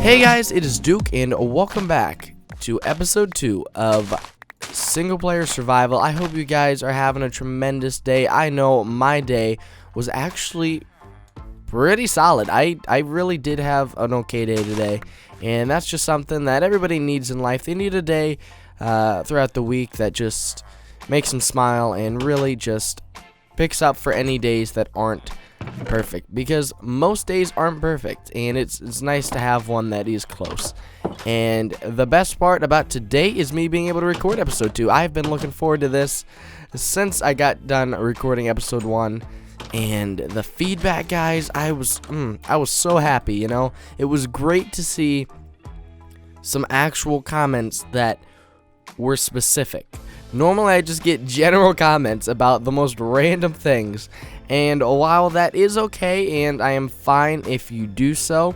Hey guys, it is Duke, and welcome back to episode 2 of Singleplayer Survival. I hope you guys are having a tremendous day. I know my day was actually pretty solid. I really did have an okay day today, and that's just something that everybody needs in life. They need a day throughout the week that just makes them smile and really just picks up for any days that aren't perfect, because most days aren't perfect, and it's nice to have one that is close. And the best part about today is me being able to record episode 2. I've been looking forward to this since I got done recording episode 1, and the feedback, guys, I was so happy. You know, it was great to see some actual comments that were specific. Normally I just get general comments about the most random things, and while that is okay and I am fine if you do so,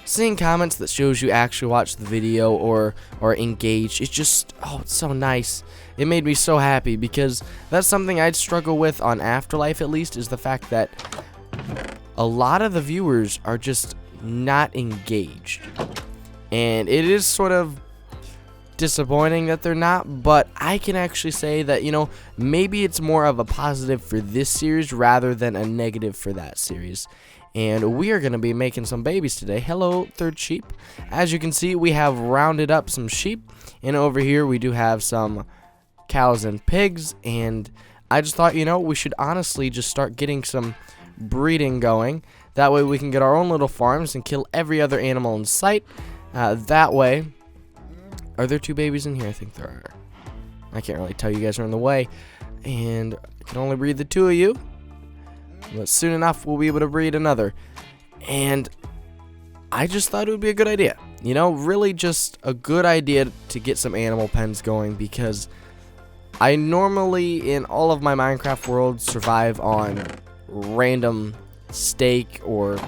seeing comments that shows you actually watched the video or engaged, it's just, it's so nice. It made me so happy, because that's something I'd struggle with on Afterlife, at least, is the fact that a lot of the viewers are just not engaged, and it is sort of disappointing that they're not, but I can actually say that, you know, maybe it's more of a positive for this series rather than a negative for that series. And we are going to be making some babies today. Hello, third sheep. As you can see, we have rounded up some sheep, and over here we do have some cows and pigs, and I just thought, you know, we should honestly just start getting some breeding going. That way we can get our own little farms and kill every other animal in sight. That way, are there 2 babies in here? I think there are. I can't really tell, you guys are in the way, and I can only breed the 2 of you. But soon enough, we'll be able to breed another. And I just thought it would be a good idea. You know, really just a good idea to get some animal pens going, because I normally, in all of my Minecraft worlds, survive on random steak or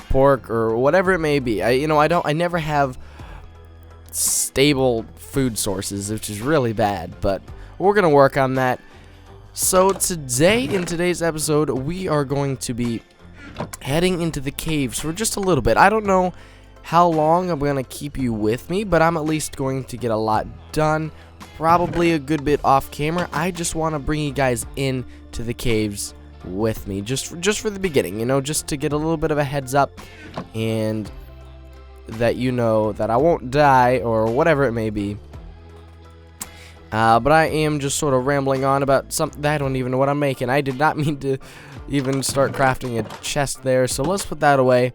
pork or whatever it may be. I never have stable food sources, which is really bad, but we're gonna work on that. So today, in today's episode, we are going to be heading into the caves for just a little bit. I don't know how long I'm gonna keep you with me, but I'm at least going to get a lot done, probably a good bit off camera. I just want to bring you guys into the caves with me, just for the beginning, you know, just to get a little bit of a heads up, and that you know that I won't die or whatever it may be. But I am just sort of rambling on about something. I don't even know what I'm making. I did not mean to even start crafting a chest there, so let's put that away.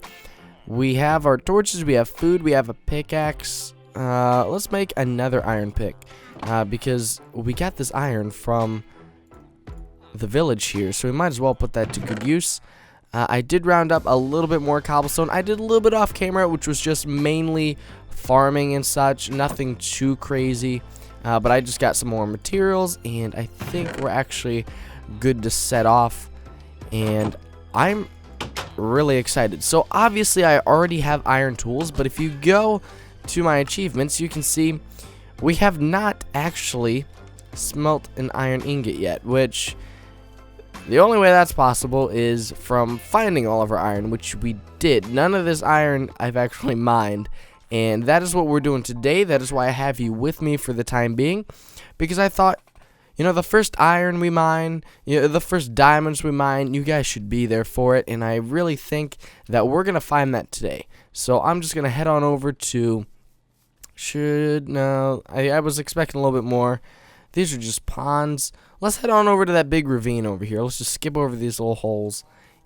We have our torches, we have food, we have a pickaxe. Let's make another iron pick, because we got this iron from the village here, so we might as well put that to good use. I did round up a little bit more cobblestone. I did a little bit off camera, which was just mainly farming and such, nothing too crazy. But I just got some more materials, and I think we're actually good to set off, and I'm really excited. So obviously I already have iron tools, but if you go to my achievements, you can see we have not actually smelt an iron ingot yet, which the only way that's possible is from finding all of our iron, which we did. None of this iron I've actually mined, and that is what we're doing today. That is why I have you with me for the time being, because I thought, you know, the first iron we mine, you know, the first diamonds we mine, you guys should be there for it, and I really think that we're going to find that today. So I'm just going to head on over to, I was expecting a little bit more. These are just ponds. Let's head on over to that big ravine over here. Let's just skip over these little holes,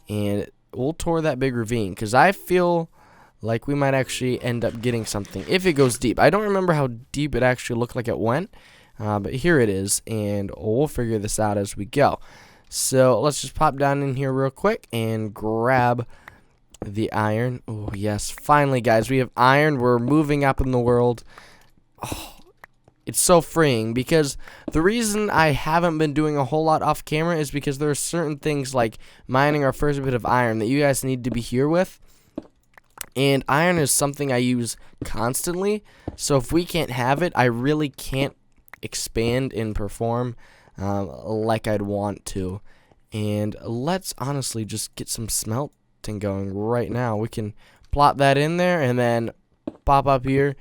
and we'll tour that big ravine, because I feel like we might actually end up getting something if it goes deep. I don't remember how deep it actually looked like it went, but here it is, and we'll figure this out as we go. So let's just pop down in here real quick and grab the iron. Oh, yes. Finally, guys, we have iron. We're moving up in the world. Oh, it's so freeing, because the reason I haven't been doing a whole lot off camera is because there are certain things like mining our first bit of iron that you guys need to be here with. And iron is something I use constantly, so if we can't have it, I really can't expand and perform like I'd want to. And let's honestly just get some smelting going right now. We can plop that in there, and then pop up here,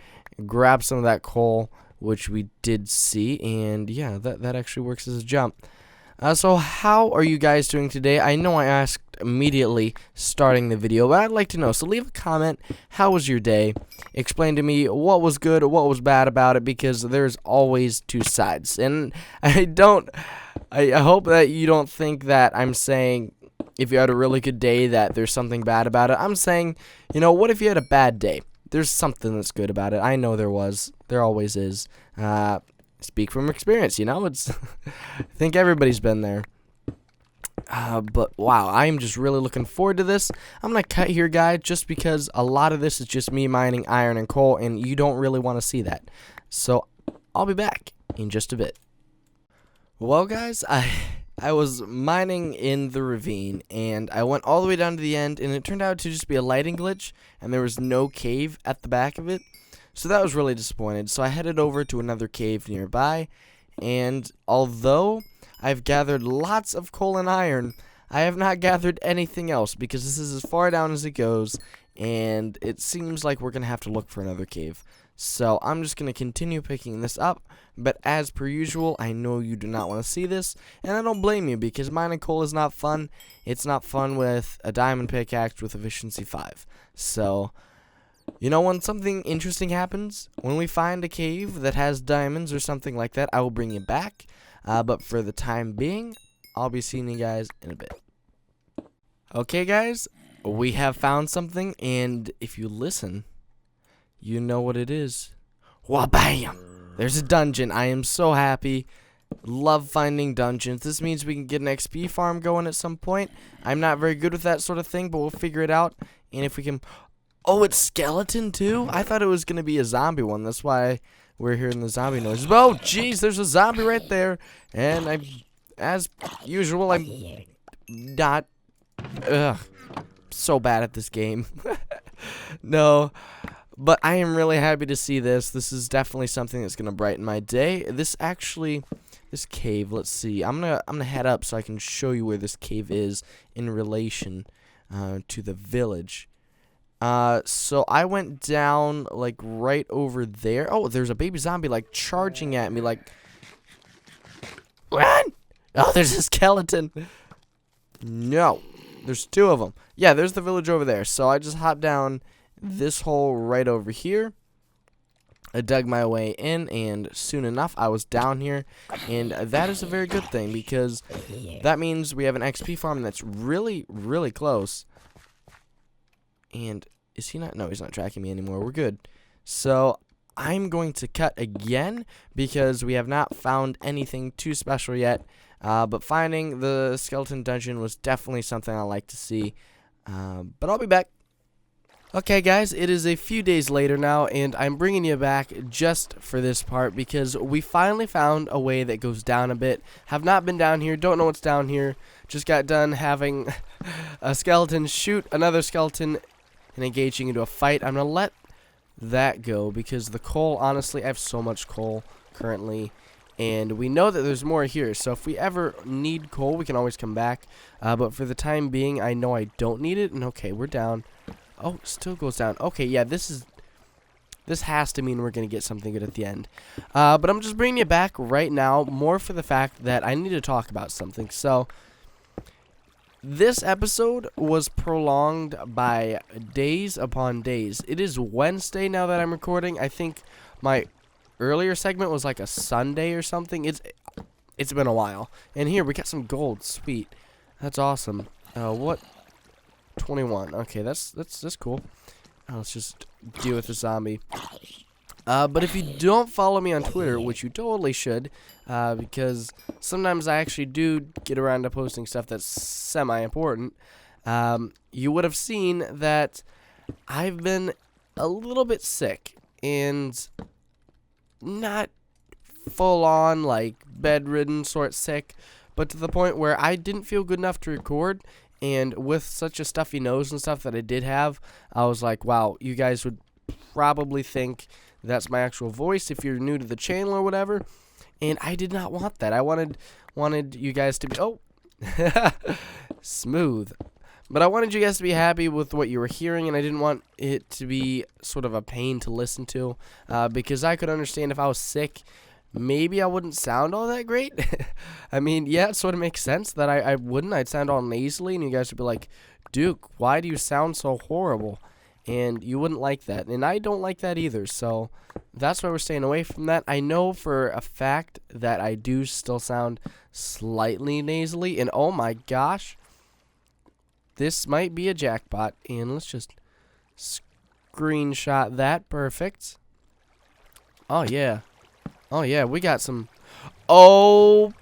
grab some of that coal, which we did see, and yeah, that actually works as a jump. So how are you guys doing today? I know I asked immediately starting the video, but I'd like to know. So leave a comment. How was your day? Explain to me what was good or what was bad about it, because there's always two sides. And I hope that you don't think that I'm saying if you had a really good day that there's something bad about it. I'm saying, what if you had a bad day? There's something that's good about it. I know there was. There always is. Speak from experience, it's I think everybody's been there. But wow, I'm just really looking forward to this. I'm gonna cut here, guys, just because a lot of this is just me mining iron and coal, and you don't really want to see that. So I'll be back in just a bit. Well, guys, I was mining in the ravine, and I went all the way down to the end, and it turned out to just be a lighting glitch, and there was no cave at the back of it. So that was really disappointed. So I headed over to another cave nearby, and although I've gathered lots of coal and iron, I have not gathered anything else because this is as far down as it goes, and it seems like we're going to have to look for another cave. So I'm just going to continue picking this up, but as per usual, I know you do not want to see this, and I don't blame you because mining coal is not fun. It's not fun with a diamond pickaxe with efficiency 5. So when something interesting happens, when we find a cave that has diamonds or something like that, I will bring you back. But for the time being, I'll be seeing you guys in a bit. Okay, guys, we have found something, and if you listen, you know what it is. Wha-bam! There's a dungeon. I am so happy. Love finding dungeons. This means we can get an XP farm going at some point. I'm not very good with that sort of thing, but we'll figure it out. And if we can... Oh, it's skeleton too? I thought it was going to be a zombie one. That's why we're hearing the zombie noises. Oh, jeez, there's a zombie right there. And as usual, I'm not so bad at this game. No, but I am really happy to see this. This is definitely something that's going to brighten my day. This cave, let's see. I'm gonna head up so I can show you where this cave is in relation to the village. So I went down, like, right over there. Oh, there's a baby zombie, like, charging at me, like... Run! Oh, there's a skeleton. No. There's 2 of them. Yeah, there's the village over there. So I just hopped down this hole right over here. I dug my way in, and soon enough, I was down here. And that is a very good thing, because that means we have an XP farm that's really, really close. And... is he not? No, he's not tracking me anymore. We're good. So I'm going to cut again because we have not found anything too special yet. But finding the skeleton dungeon was definitely something I like to see. But I'll be back. Okay, guys, it is a few days later now, and I'm bringing you back just for this part because we finally found a way that goes down a bit. Have not been down here, don't know what's down here. Just got done having a skeleton shoot another skeleton and engaging into a fight. I'm going to let that go because the coal, honestly, I have so much coal currently. And we know that there's more here. So if we ever need coal, we can always come back. But for the time being, I know I don't need it. And okay, we're down. Oh, it still goes down. Okay, yeah, this has to mean we're going to get something good at the end. But I'm just bringing you back right now more for the fact that I need to talk about something. So... this episode was prolonged by days upon days. It is Wednesday now that I'm recording. I think my earlier segment was like a Sunday or something. It's been a while. And here, we got some gold. Sweet. That's awesome. What? 21. Okay, that's cool. Let's just deal with the zombie. But if you don't follow me on Twitter, which you totally should, because sometimes I actually do get around to posting stuff that's semi-important, you would have seen that I've been a little bit sick, and not full-on, like, bedridden sort sick, but to the point where I didn't feel good enough to record, and with such a stuffy nose and stuff that I did have, I was like, wow, you guys would probably think... that's my actual voice if you're new to the channel or whatever. And I did not want that. I wanted you guys to be... oh! Smooth. But I wanted you guys to be happy with what you were hearing, and I didn't want it to be sort of a pain to listen to, because I could understand if I was sick, maybe I wouldn't sound all that great. I mean, yeah, it sort of makes sense that I wouldn't. I'd sound all nasally, and you guys would be like, Duke, why do you sound so horrible? And you wouldn't like that, and I don't like that either, so that's why we're staying away from that. I know for a fact that I do still sound slightly nasally, and oh my gosh, this might be a jackpot, and let's just screenshot that. Perfect. Oh yeah, we got some. Oh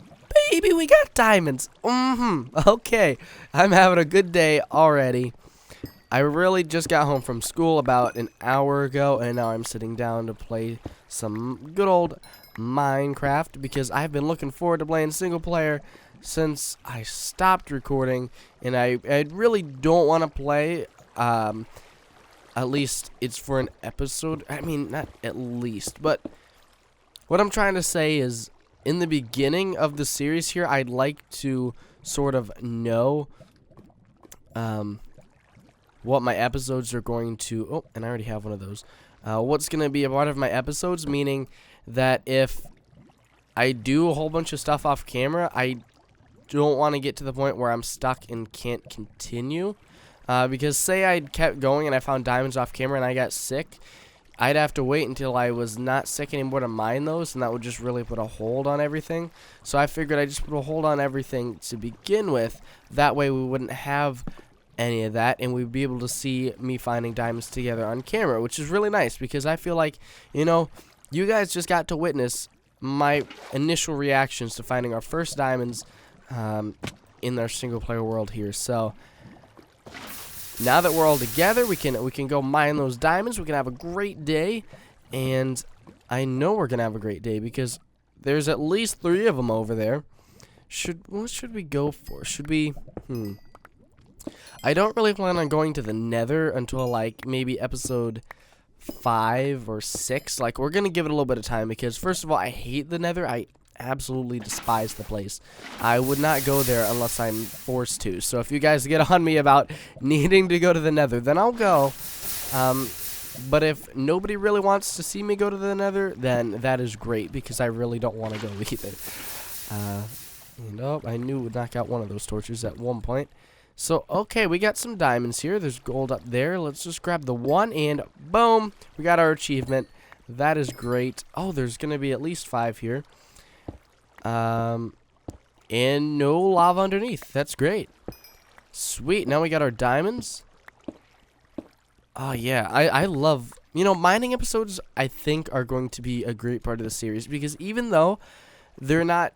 baby, we got diamonds. Okay, I'm having a good day already. I really just got home from school about an hour ago, and now I'm sitting down to play some good old Minecraft because I've been looking forward to playing single player since I stopped recording, and I really don't want to play. At least it's for an episode. I mean, not at least, but what I'm trying to say is in the beginning of the series here, I'd like to sort of know what my episodes are going to... Oh, and I already have one of those. What's going to be a part of my episodes, meaning that if I do a whole bunch of stuff off camera, I don't want to get to the point where I'm stuck and can't continue. Because say I kept going and I found diamonds off camera and I got sick, I'd have to wait until I was not sick anymore to mine those, and that would just really put a hold on everything. So I figured I'd just put a hold on everything to begin with. That way we wouldn't have any of that, and we'd be able to see me finding diamonds together on camera, which is really nice because I feel like, you know, you guys just got to witness my initial reactions to finding our first diamonds in our single player world here. So now that we're all together, we can go mine those diamonds. We can have a great day, and I know we're gonna have a great day because there's at least 3 of them over there. What should we go for? Should we? I don't really plan on going to the Nether until like maybe episode 5 or 6. Like, we're gonna give it a little bit of time because first of all, I hate the Nether. I absolutely despise the place. I would not go there unless I'm forced to. So if you guys get on me about needing to go to the Nether, then I'll go. But if nobody really wants to see me go to the Nether, then that is great because I really don't want to go either. And oh, I knew it would knock out one of those torches at one point. So, okay, we got some diamonds here. There's gold up there. Let's just grab the one, and boom, we got our achievement. That is great. Oh, there's going to be at least 5 here. And no lava underneath. That's great. Sweet. Now we got our diamonds. Oh, yeah. I love... You know, mining episodes, I think, are going to be a great part of the series. Because even though they're not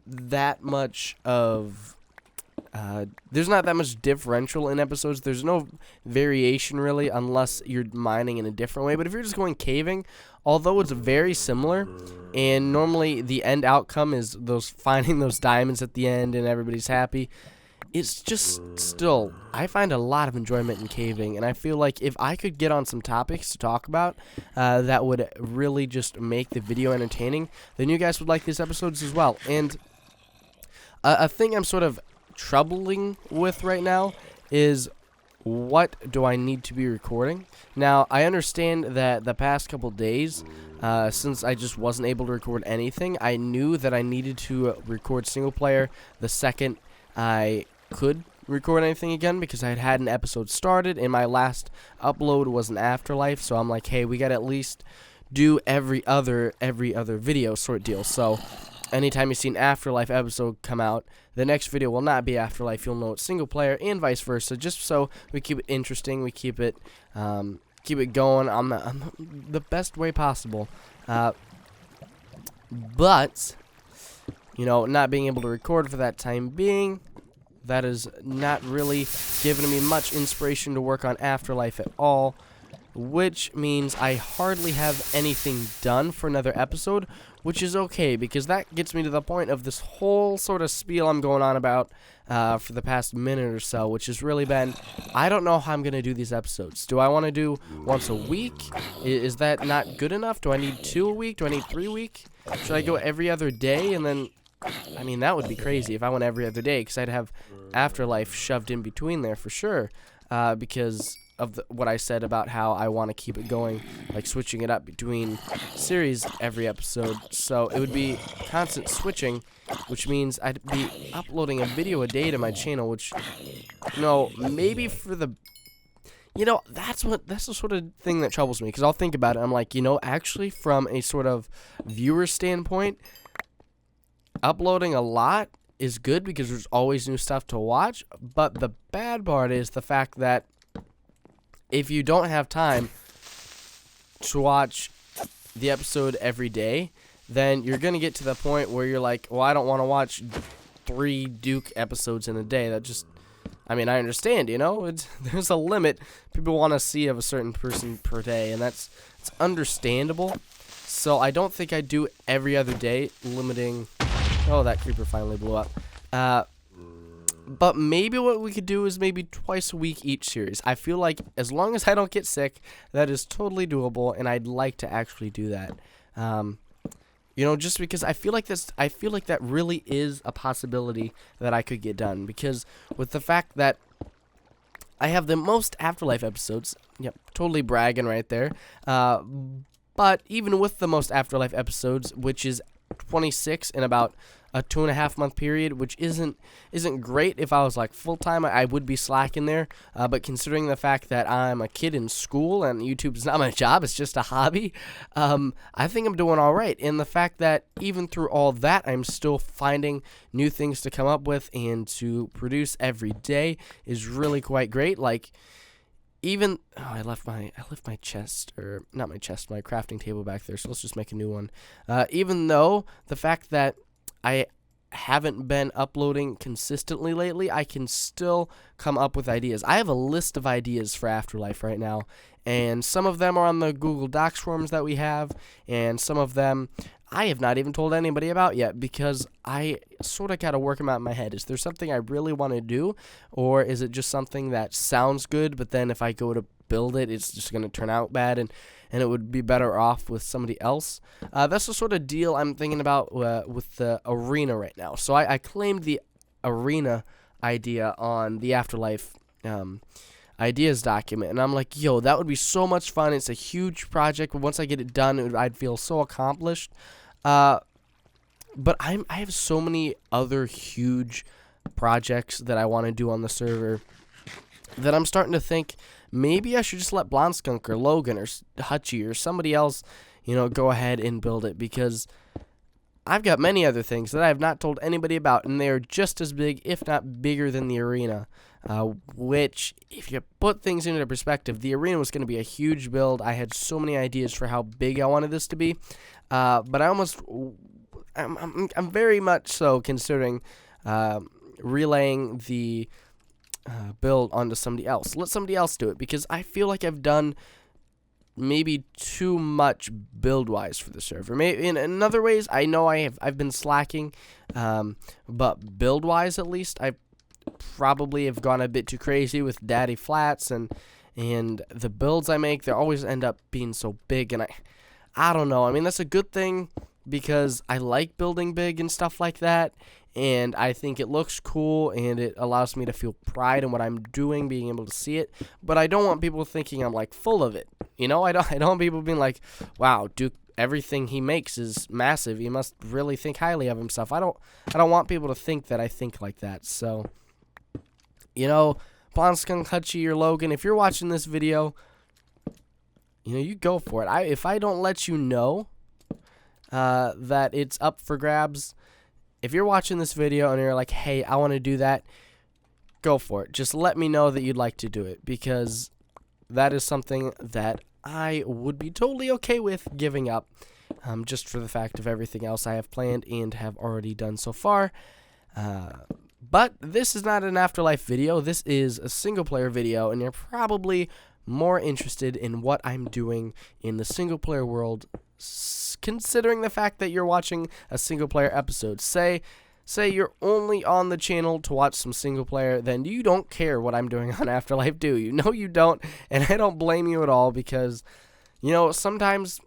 that much of... there's not that much differential in episodes. There's no variation, really, unless you're mining in a different way. But if you're just going caving, although it's very similar, and normally the end outcome is finding those diamonds at the end and everybody's happy, it's just still, I find a lot of enjoyment in caving, and I feel like if I could get on some topics to talk about that would really just make the video entertaining, then you guys would like these episodes as well. And a thing I'm sort of troubling with right now is what do I need to be recording. Now, I understand that the past couple days, since I just wasn't able to record anything, I knew that I needed to record single player the second I could record anything again, because I had an episode started and my last upload was an Afterlife. So I'm like, hey, we gotta at least do every other video sort deal. So anytime you see an Afterlife episode come out, the next video will not be Afterlife. You'll know it's single player, and vice versa. Just so we keep it interesting, we keep it going on the best way possible. But you know, not being able to record for that time being, that is not really giving me much inspiration to work on Afterlife at all. Which means I hardly have anything done for another episode, which is okay, because that gets me to the point of this whole sort of spiel I'm going on about for the past minute or so, which has really been, I don't know how I'm going to do these episodes. Do I want to do once a week? Is that not good enough? Do I need 2 a week? Do I need 3 a week? Should I go every other day and then I mean, that would be crazy if I went every other day, because I'd have Afterlife shoved in between there for sure, because of what I said about how I want to keep it going, like switching it up between series every episode. So it would be constant switching, which means I'd be uploading a video a day to my channel, which, maybe for the... that's the sort of thing that troubles me, because I'll think about it. I'm like, actually from a sort of viewer standpoint, uploading a lot is good because there's always new stuff to watch. But the bad part is the fact that if you don't have time to watch the episode every day, then you're going to get to the point where you're like, well, I don't want to watch 3 Duke episodes in a day. That just... I mean, I understand, there's a limit people want to see of a certain person per day, and it's understandable. So I don't think I do every other day, limiting... Oh, that creeper finally blew up. But maybe what we could do is maybe twice a week each series. I feel like as long as I don't get sick, that is totally doable, and I'd like to actually do that. Just because I feel like that really is a possibility that I could get done. Because with the fact that I have the most Afterlife episodes, yep, totally bragging right there. But even with the most Afterlife episodes, which is 26 in about a 2.5 month period, which isn't great. If I was like full time, I would be slacking there. But considering the fact that I'm a kid in school and YouTube is not my job, it's just a hobby, I think I'm doing all right. And the fact that even through all that, I'm still finding new things to come up with and to produce every day is really quite great. Like, even I left my chest, or not my chest, my crafting table back there, so let's just make a new one. Even though the fact that I haven't been uploading consistently lately, I can still come up with ideas. I have a list of ideas for Afterlife right now, and some of them are on the Google Docs forms that we have, and some of them I have not even told anybody about yet, because I sort of got to work them out in my head. Is there something I really want to do, or is it just something that sounds good, but then if I go to build it, it's just going to turn out bad, and it would be better off with somebody else? That's the sort of deal I'm thinking about with the arena right now. So I claimed the arena idea on the Afterlife ideas document, and I'm like, yo, that would be so much fun. It's a huge project, but once I get it done, I'd feel so accomplished. But I have so many other huge projects that I want to do on the server that I'm starting to think maybe I should just let Blonde Skunk or Logan or Hutchie or somebody else, go ahead and build it, because I've got many other things that I have not told anybody about, and they are just as big, if not bigger, than the arena. Which, if you put things into perspective, the arena was going to be a huge build. I had so many ideas for how big I wanted this to be, but I'm very much so considering relaying the build onto somebody else. Let somebody else do it, because I feel like I've done maybe too much build-wise for the server. Maybe in other ways, I know I've been slacking, but build-wise at least, I probably have gone a bit too crazy with Daddy Flats, and the builds I make, they always end up being so big, and I don't know. I mean, that's a good thing, because I like building big and stuff like that, and I think it looks cool, and it allows me to feel pride in what I'm doing, being able to see it. But I don't want people thinking I'm like full of it. I don't want people being like, wow, Duke, everything he makes is massive. He must really think highly of himself. I don't want people to think that I think like that. So, Blonde Skunk, Hutchie, or Logan, if you're watching this video, you go for it. If I don't let you know that it's up for grabs, if you're watching this video and you're like, hey, I want to do that, go for it. Just let me know that you'd like to do it, because that is something that I would be totally okay with giving up, just for the fact of everything else I have planned and have already done so far. But this is not an Afterlife video. This is a single-player video, and you're probably more interested in what I'm doing in the single-player world, considering the fact that you're watching a single-player episode. Say you're only on the channel to watch some single-player, then you don't care what I'm doing on Afterlife, do you? No, you don't, and I don't blame you at all, because, sometimes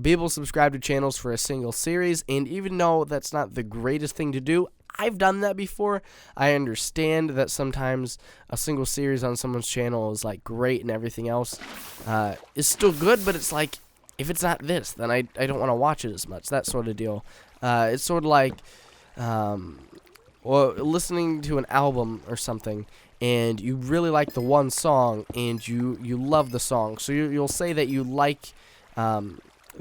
People subscribe to channels for a single series, and even though that's not the greatest thing to do, I've done that before. I understand that sometimes a single series on someone's channel is like great and everything else is still good, but it's like, if it's not this, then I don't want to watch it as much, that sort of deal. It's sort of like listening to an album or something, and you really like the one song, and you love the song, so you'll say that you like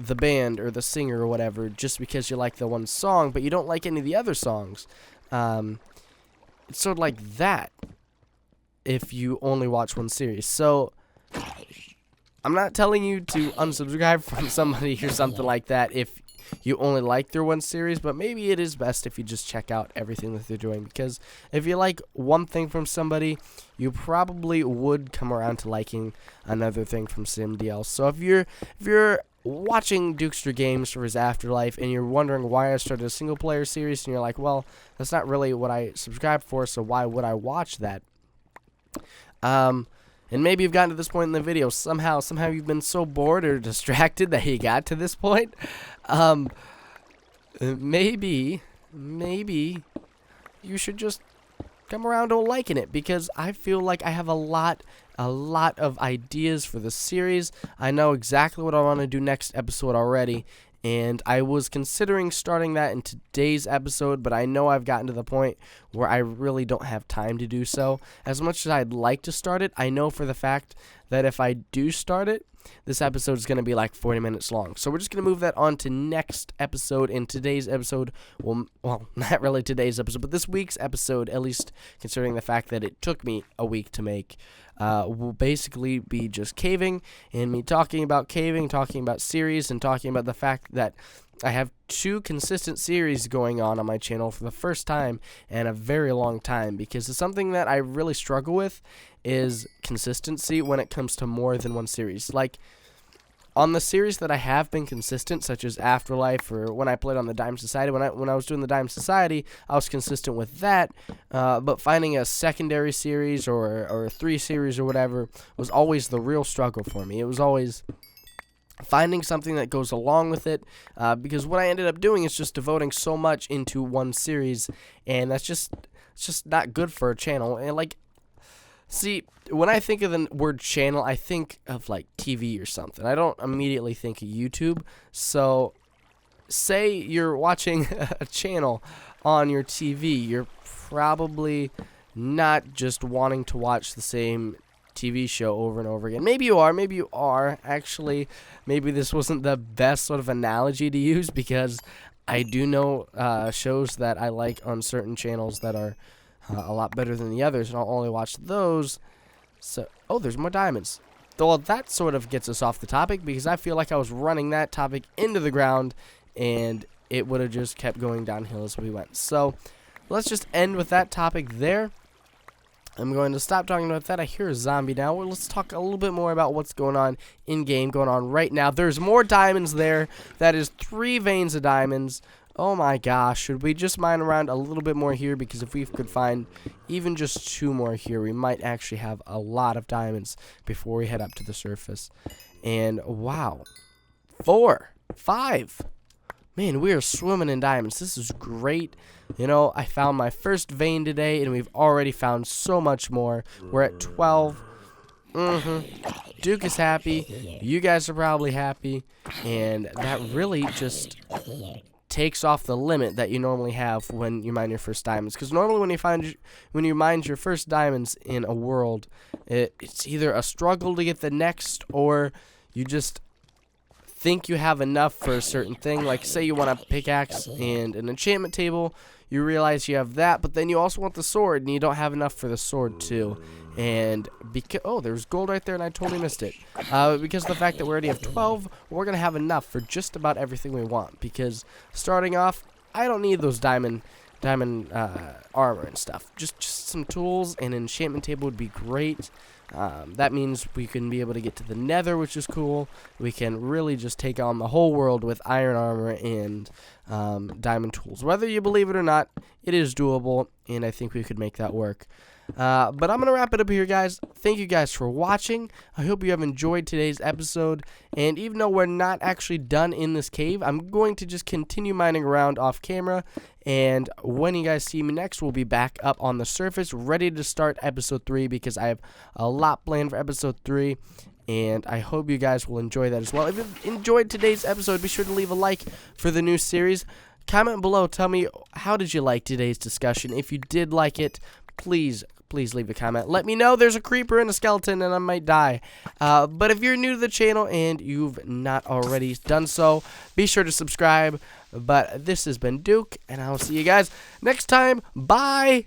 the band or the singer or whatever just because you like the one song, but you don't like any of the other songs. It's sort of like that if you only watch one series. So I'm not telling you to unsubscribe from somebody or something like that if you only like their one series, but maybe it is best if you just check out everything that they're doing, because if you like one thing from somebody, you probably would come around to liking another thing from somebody else. So if you're watching Dukester games for his Afterlife and you're wondering why I started a single player series, and you're like, well, that's not really what I subscribed for, so why would I watch that? And maybe you've gotten to this point in the video. Somehow you've been so bored or distracted that you got to this point. Maybe you should just come around to liking it, because I feel like I have a lot of ideas for the series. I know exactly what I want to do next episode already, and I was considering starting that in today's episode, but I know I've gotten to the point where I really don't have time to do so. As much as I'd like to start it, I know for the fact that if I do start it, this episode is going to be like 40 minutes long. So we're just going to move that on to next episode. And today's episode, well, not really today's episode, but this week's episode, at least considering the fact that it took me a week to make, will basically be just caving, and me talking about caving, talking about series, and talking about the fact that I have 2 consistent series going on my channel for the first time in a very long time, because it's something that I really struggle with is consistency when it comes to more than one series. Like, on the series that I have been consistent, such as Afterlife, or when I played on the Diamond Society, when I was doing the Diamond Society, I was consistent with that, but finding a secondary series or a 3 series or whatever was always the real struggle for me. It was always finding something that goes along with it, because what I ended up doing is just devoting so much into one series, and it's just not good for a channel. And like, see, when I think of the word channel, I think of like TV or something. I don't immediately think of YouTube. So say you're watching a channel on your TV, you're probably not just wanting to watch the same TV show over and over again. Maybe you are. Actually, maybe this wasn't the best sort of analogy to use, because I do know shows that I like on certain channels that are a lot better than the others, and I'll only watch those. So, oh, there's more diamonds. Well, that sort of gets us off the topic, because I feel like I was running that topic into the ground, and it would have just kept going downhill as we went. So, let's just end with that topic there. I'm going to stop talking about that. I hear a zombie now. Well, let's talk a little bit more about what's going on in-game, going on right now. There's more diamonds there. That is 3 veins of diamonds. Oh my gosh, should we just mine around a little bit more here? Because if we could find even just 2 more here, we might actually have a lot of diamonds before we head up to the surface. And wow, 4, 5. Man, we are swimming in diamonds. This is great. You know, I found my first vein today, and we've already found so much more. We're at 12. Duke is happy. You guys are probably happy. And that really just takes off the limit that you normally have when you mine your first diamonds. Because normally when you mine your first diamonds in a world, it's either a struggle to get the next, or you just think you have enough for a certain thing. Like, say you want a pickaxe and an enchantment table, you realize you have that, but then you also want the sword, and you don't have enough for the sword too. And because, oh, there's gold right there, and I totally missed it. Because of the fact that we already have 12, we're gonna have enough for just about everything we want. Because starting off, I don't need those diamond armor and stuff. Just some tools and an enchantment table would be great. That means we can be able to get to the nether, which is cool. We can really just take on the whole world with iron armor and diamond tools. Whether you believe it or not, it is doable, and I think we could make that work. But I'm going to wrap it up here, guys. Thank you guys for watching. I hope you have enjoyed today's episode. And even though we're not actually done in this cave, I'm going to just continue mining around off camera. And when you guys see me next, we'll be back up on the surface, ready to start episode 3, because I have a lot planned for episode 3. And I hope you guys will enjoy that as well. If you enjoyed today's episode, be sure to leave a like for the new series. Comment below. Tell me, how did you like today's discussion? If you did like it, please leave a comment. Let me know. There's a creeper and a skeleton and I might die. But if you're new to the channel and you've not already done so, be sure to subscribe. But this has been Duke, and I'll see you guys next time. Bye!